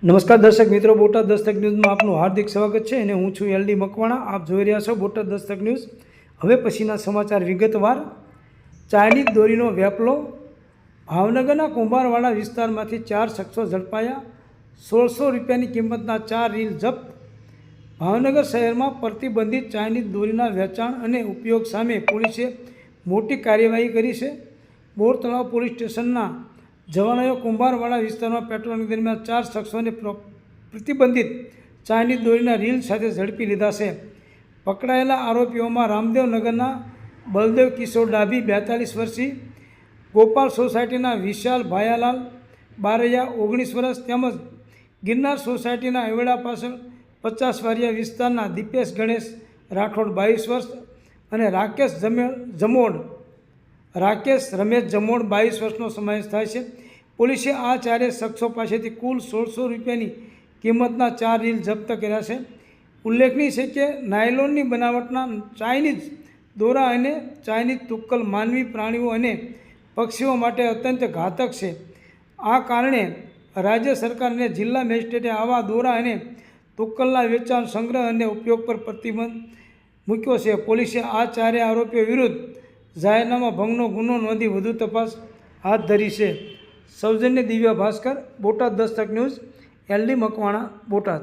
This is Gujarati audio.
નમસ્કાર દર્શક મિત્રો, બોટાદ દસ્તક ન્યૂઝમાં આપનું હાર્દિક સ્વાગત છે અને હું છું એલડી મકવાણા. આપ જોઈ રહ્યા છો બોટાદ દસ્તક ન્યૂઝ. હવે પછીના સમાચાર વિગતવાર. ચાઇનીઝ દોરીનો વેપલો. ભાવનગરના કુંભારવાડા વિસ્તારમાંથી 4 શખ્સો ઝડપાયા. 1600 રૂપિયાની કિંમતના 4 રીલ જપ્ત. ભાવનગર શહેરમાં પ્રતિબંધિત ચાઇનીઝ દોરીના વેચાણ અને ઉપયોગ સામે પોલીસે મોટી કાર્યવાહી કરી છે. બોર તળાવ પોલીસ સ્ટેશનના જવાનોએ કુંભારવાડા વિસ્તારમાં પેટ્રોલિંગ દરમિયાન 4 શખ્સોને પ્રતિબંધિત ચાઇનીઝ દોરીના રીલ સાથે ઝડપી લીધા છે. પકડાયેલા આરોપીઓમાં રામદેવનગરના બલદેવ કિશોર ડાભી 42 વર્ષીય, ગોપાલ સોસાયટીના વિશાલ ભાયાલાલ બારૈયા 19 વર્ષ તેમજ ગિરનાર સોસાયટીના અવેડા પાછળ 50 વારિયા વિસ્તારના દીપેશ ગણેશ રાઠોડ 22 વર્ષ અને રાકેશ રમેશ જમોડ 22 વર્ષનો સમાવેશ થાય છે. પોલીસે આ 4 શખ્સો પાસેથી કુલ 1600 રૂપિયાની કિંમતના 4 રીલ જપ્ત કર્યા છે. ઉલ્લેખનીય છે કે નાયલોનની બનાવટના ચાઇનીઝ દોરા અને ચાઇનીઝ તુક્કલ માનવી, પ્રાણીઓ અને પક્ષીઓ માટે અત્યંત ઘાતક છે. આ કારણે રાજ્ય સરકાર અને જિલ્લા મેજિસ્ટ્રેટે આવા દોરા અને તુક્કલના વેચાણ, સંગ્રહ અને ઉપયોગ પર પ્રતિબંધ મૂક્યો છે. પોલીસે આ 4 આરોપીઓ વિરુદ્ધ જાહેરનામા ભંગનો ગુનો નોંધી વધુ તપાસ હાથ ધરી છે. સૌજન્ય દિવ્યા ભાસ્કર, બોટાદ દસ્તક ન્યૂઝ, એલડી મકવાણા, બોટાદ.